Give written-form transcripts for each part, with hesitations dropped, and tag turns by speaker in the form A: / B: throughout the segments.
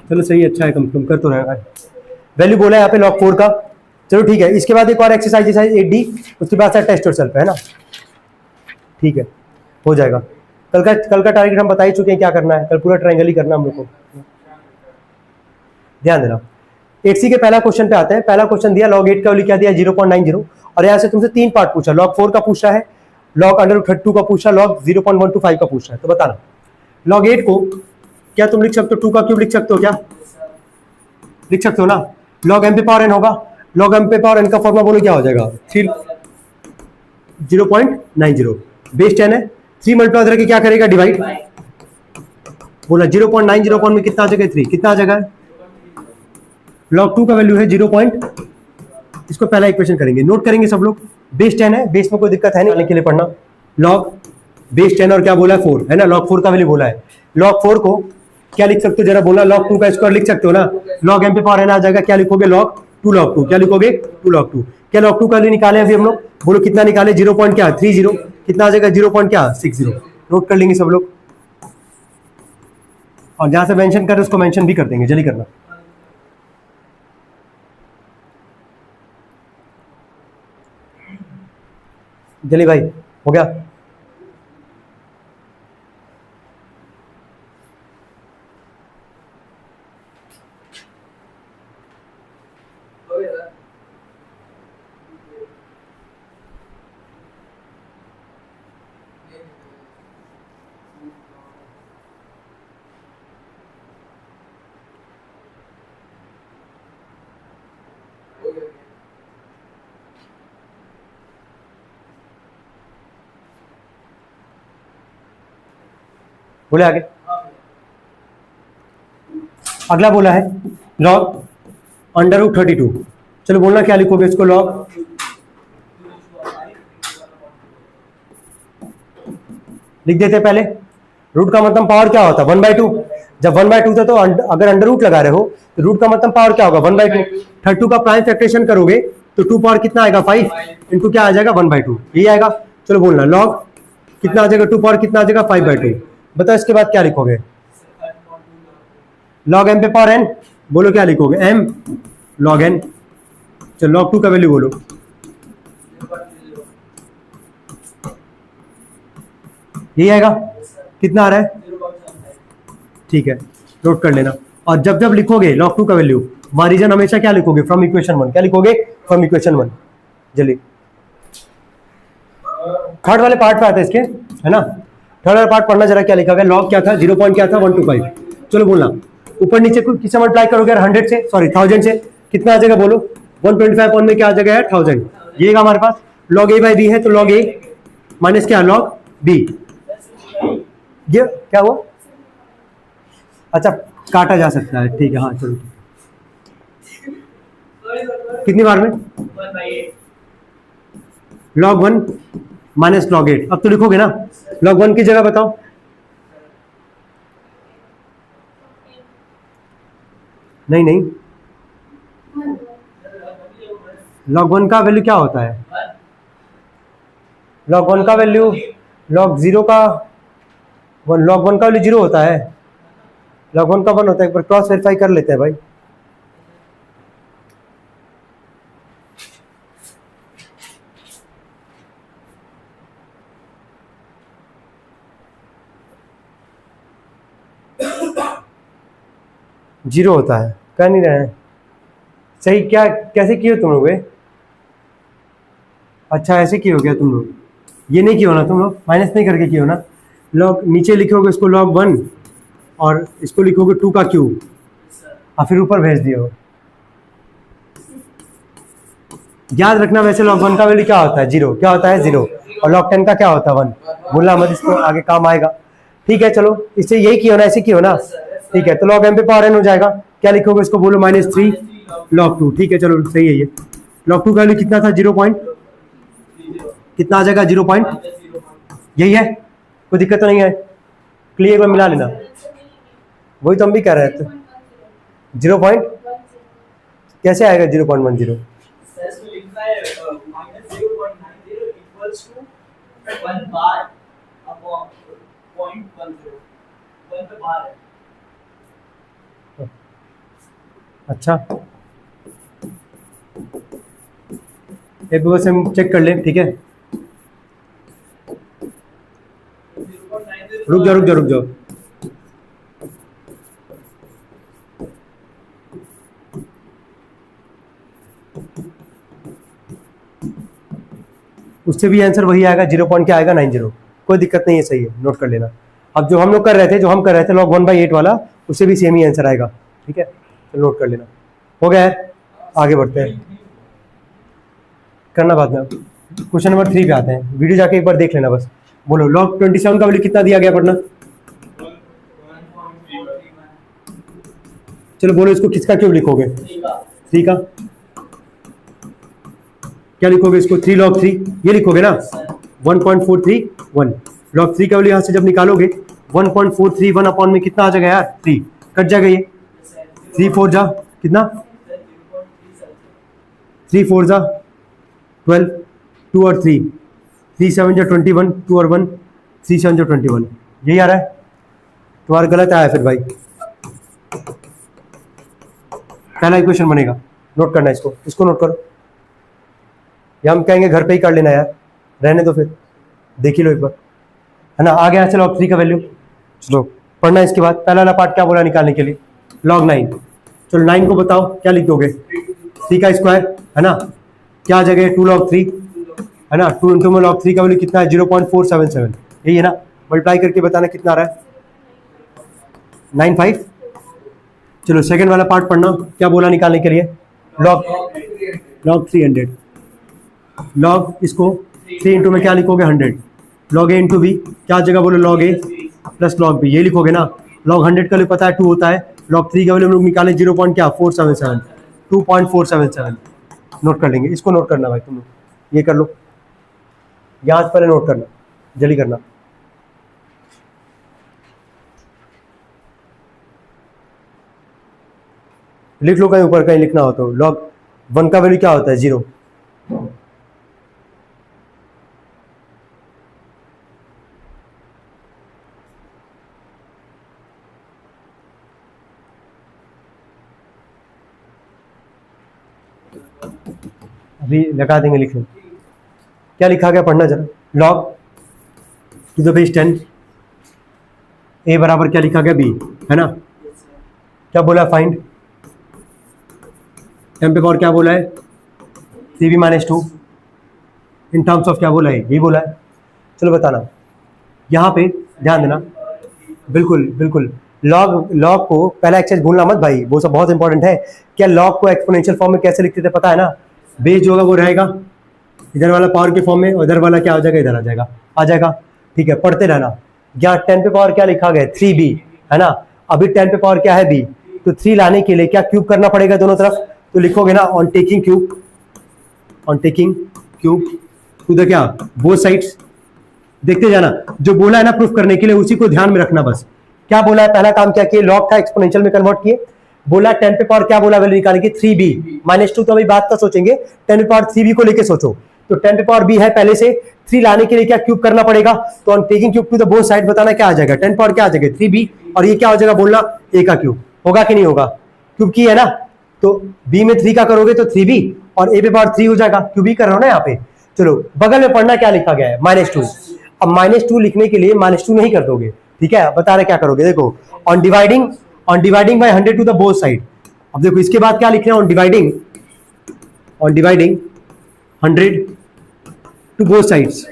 A: चलो सही है, अच्छा है, कम कर तो रहा है। वैल्यू बोला है यहाँ पे log 4 का। चलो ठीक है, इसके बाद एक और एक्सरसाइज 8D, उसके बाद सर टेस्ट योरसेल्फ है ना, ठीक है, हो जाएगा। कल का टारगेट हम बता ही चुके हैं क्या करना है, कल पूरा ट्रायंगल ही करना हम लोग को, ध्यान देना। 8C के पहला क्वेश्चन पे आते हैं। पहला क्वेश्चन दिया log 8 का वैल्यू क्या दिया 0.90, और यहाँ से तुमसे 3 पार्ट पूछा, log 4 का पूछा है, log √32 का पूछा, log 0.125 का पूछा है। तो बताना log 8 को क्या तुम लिख सकते हो, 2 का क्यूब लिख सकते हो, क्या लिख सकते हो ना। log m पे पावर n होगा, log m पे पावर n का फॉर्मूला बोलो क्या हो जाएगा, 0.90, बेस 10 है, 3 मल्टीप्लाई करके क्या करेगा, डिवाइड, बोला 0.90 अपॉन में कितना आ जाएगा 3, कितना आ जाएगा, log 2 का वैल्यू है 0. इसको पहला इक्वेशन करेंगे, नोट करेंगे सब लोग। बेस 10 है, बेस में कोई दिक्कत है नहीं, आने के लिए पढ़ना। log बेस 10 और क्या बोला है 4 है ना, log 4 का वैल्यू बोला है। log 4 को क्या लिख सकते हो जरा बोला, log 2 का स्क्वायर लिख सकते हो ना, log m पे पावर n आ जाएगा, क्या लिखोगे log 2, क्या लिखोगे 2 log 2। क्या log 2 का वैल्यू निकाले अभी हम लोग, बोलो कितना निकाले, 0.30, कितना आ जाएगा 0.60। नोट कर लेंगे सब लोग, और जहां से मेंशन कर रहे उसको मेंशन भी कर देंगे, जल्दी करना। जल्दी भाई, हो गया। बोले आगे, अगला बोला है log √32। चलो बोलना क्या लिखोगे इसको, log लिख देते पहले। रूट का मतलब पावर क्या होता है 1/2, जब 1/2 था तो अगर अंडर रूट लगा रहे हो तो रूट का मतलब पावर क्या होगा 1/2। 32 का प्राइम फैक्टरेशन करोगे तो 2 पावर कितना आएगा 5 इंटू क्या आ जाएगा 1/2, यही आएगा। चलो बोलना log कितना आ जाएगा 2 पावर कितना आ जाएगा 5/2। बताओ इसके बाद क्या लिखोगे, log m पे पावर n, बोलो क्या लिखोगे m log n। चलो log 2 का वैल्यू बोलो, यही आएगा, कितना आ रहा है, ठीक है, नोट कर लेना। और जब जब लिखोगे log 2 का वैल्यू, वहां रीजन हमेशा क्या लिखोगे फ्रॉम इक्वेशन 1, क्या लिखोगे फ्रॉम इक्वेशन 1। जल्दी थर्ड वाले पार्ट पे आते हैं इसके, है ना, थर्ड वाला पार्ट पढ़ना जरा, क्या लिखा गया, log क्या था 0. क्या था 125। चलो बोलना ऊपर नीचे को किससे मल्टीप्लाई करोगे 100 से, सॉरी 1000 से, कितना आ जाएगा बोलो 125 पॉइंट में क्या आ जाएगा यार 1000, ये हमारे पास log a/b है, तो log a माइनस क्या log b, ये क्या हुआ, अच्छा काटा जा सकता है, ठीक है, हाँ चलो कितनी बार में log 1 माइनस log 8। अब तो लिखोगे ना, log 1 की जगह बताओ, नहीं log 1 का वैल्यू क्या होता है, log 1 का वैल्यू log 0 का log 1 का वैल्यू 0 होता है, log 1 का 1 होता है, एक बार क्रॉस वेरीफाई कर लेते हैं भाई। जीरो होता है, कर नहीं रहे हैं सही, क्या कैसे किए तुम लोग, अच्छा ऐसे किए हो क्या तुम लोग, ये नहीं किया हो ना तुम लोग, माइनस नहीं करके किए हो ना, log नीचे लिखोगे इसको log 1 और इसको लिखोगे 2 का क्यूब और फिर ऊपर भेज दियो। याद रखना वैसे log 1 का वैल्यू क्या होता है 0, क्या होता है 0, और log 10 का क्या होता है 1, बोलना मत, इसको आगे काम आएगा, ठीक है। चलो इससे यही किया ना, ऐसे किया ना, ठीक है, तो log m पे पावर n हो जाएगा, क्या लिखोगे इसको बोलो -3 log 2, ठीक है, चलो सही है ये। log 2 का वैल्यू कितना था 0 पॉइंट, कितना आ जाएगा 0 पॉइंट, यही है, कोई दिक्कत तो नहीं है, क्लियर में मिला लेना, वही तो हम भी कह रहे थे 0 पॉइंट कैसे आएगा 0.10, अच्छा एक बार से हम चेक कर लें, ठीक है। रुक जाओ रुक जाओ रुक जाओ। उससे भी आंसर वही आएगा, 0 पॉइंट क्या आएगा 90। कोई दिक्कत नहीं है, सही है, नोट कर लेना। अब जो हम लोग कर रहे थे, जो हम कर रहे थे log 1/8 वाला, उससे भी सेम ही आंसर आएगा, ठीक है। तो नोट कर लेना। हो गया है, आगे बढ़ते हैं, करना बाद में। क्वेश्चन नंबर 3 पे आते हैं, वीडियो जाके एक बार देख लेना बस। बोलो log 27 का वैल्यू कितना दिया गया पढ़ना। चलो बोलो इसको किसका क्यूब लिखोगे? 3 का। क्या लिखोगे इसको? 3 log 3 ये लिखोगे ना, 1.431। log 3 का वैल्यू यहाँ से जब निकालोगे 1.431 अपॉन में कितना आ जाएगा यार? 3 कट जाएगा, ये 3 4 जा कितना? 3 4 जा 12, 2 और 3, 3 7 जा 21, 2 और 1, 3 7 जा 21। यही आ रहा है तुम्हारा? गलत आया फिर भाई। पहला इक्वेशन बनेगा, नोट करना इसको, इसको नोट करो। या हम कहेंगे घर पे ही कर लेना यार, रहने दो फिर, देख ही लो एक बार, है ना। आ गया चलो log 3 का वैल्यू, चलो पढ़ना। इसके बाद पहला वाला पार्ट क्या बोला निकालने के लिए? log 9। चलो 9 को बताओ क्या लिख दोगे? 3 का स्क्वायर, है ना। क्या आ जाएगा? 2 log 3, है ना। 2 इंटू में log 3 का वैल्यू कितना है? 0.477, यही है ना। मल्टीप्लाई करके बताना कितना आ रहा है? 95। चलो सेकंड वाला पार्ट पढ़ना, क्या बोला निकालने के लिए? log 300। log इसको 3 इंटू में क्या लिखोगे? 100। log a इंटू बी क्या जगह बोलो? log a plus log b, ये लिखोगे ना। log 100 का भी पता है 2 होता है, log 3 का वैल्यू हम लोग निकाले 0.477, 2.477। नोट कर लेंगे, इसको नोट करना भाई तुम लोग, ये कर लो, यहाँ से पहले नोट करना, जल्दी करना। लिख लो कहीं ऊपर, कहीं लिखना हो तो। log 1 का वैल्यू क्या होता है? 0। अभी लगा देंगे लिखने, क्या लिखा गया पढ़ना जरा। log to the base 10 a बराबर क्या लिखा गया? b, है ना। क्या बोला? फाइंड 10 पे पावर क्या बोला है? 3b minus 2 in terms of क्या बोला है? यही बोला है। चलो बताना, यहाँ पे ध्यान देना, बिल्कुल बिल्कुल। log को पहला एक्सरसाइज भूलना मत भाई, वो सब बहुत इंपॉर्टेंट है। क्या log को एक्सपोनेंशियल फॉर्म में कैसे लिखते थे पता है ना? बेस जो होगा वो रहेगा इधर वाला पावर के फॉर्म में, और इधर वाला क्या हो जाएगा? इधर आ जाएगा, ठीक है। पढ़ते रहना। यहाँ 10 पे पावर क्या लिखा गया? 3b, है ना। अभी 10 पे पावर क्या है? b, तो 3 लाने के लिए क्या क्यूब करना पड़ेगा दोनों तरफ? तो लिखोगे ना on taking cube to the क्या? Both sides. देखते जाना, जो बोला है ना प्रूफ करने के लिए, उसी को ध्यान में रखना बस। क्या बोला है? पहला काम क्या किए? log का एक्सपोनेंशियल में कन्वर्ट किए। बोला 10 पे पावर क्या बोला वैल्यू निकालने की? 3b minus 2। तो अभी बात का सोचेंगे, 10 पे पावर 3b को लेके सोचो। तो 10 पे पावर b है पहले से, 3 लाने के लिए क्या क्यूब करना पड़ेगा? तो on taking cube to the both side बताना क्या आ जाएगा? 10 पावर क्या आ जाएगा? 3b, और ये क्या हो जाएगा बोलना? a का क्यूब। होगा कि नहीं होगा? क्यूब की है ना, तो b में 3 का करोगे तो 3b, और a पे पावर 3 हो जाएगा, क्यूब ही कर रहा हूं ना यहाँ पे। चलो बगल में पढ़ना क्या लिखा गया है? -2। अब -2 लिखने के लिए -2 नहीं कर दोगे, ठीक है। बता रहे क्या करोगे, देखो on dividing by 100 to the both side. अब देखो इसके बाद क्या लिख रहे हैं? On dividing 100 to both sides.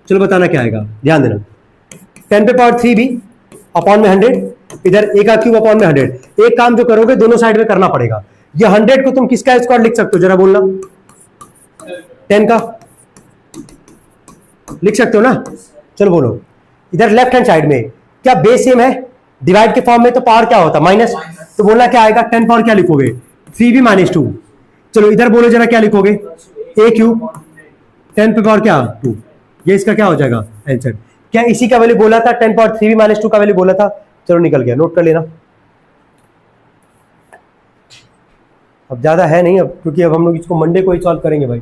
A: चलो बताना क्या आएगा, ध्यान देना। 10 पे पावर 3b अपॉन में 100, इधर a का क्यूब अपॉन में 100। एक काम जो करोगे दोनों साइड में करना पड़ेगा। ये 100 को तुम किसका स्क्वायर लिख सकते हो जरा बोलना? 10 का लिख सकते हो ना। चलो बोलो, इधर लेफ्ट हैंड साइड में क्या बेस सेम है? डिवाइड के फॉर्म में तो पावर क्या होता? माइनस। तो बोलना क्या आएगा? 10 पावर क्या लिखोगे? 3b minus 2। चलो इधर बोलो जरा क्या लिखोगे? a क्यूब 10 पे पावर क्या? 2। ये इसका क्या हो जाएगा आंसर? क्या इसी का वैल्यू बोला था? 10 पावर 3b माइनस 2 का वैल्यू बोला था। चलो निकल गया, नोट कर लेना। अब ज्यादा है नहीं अब, क्योंकि अब हम लोग इसको मंडे को ही सॉल्व करेंगे भाई।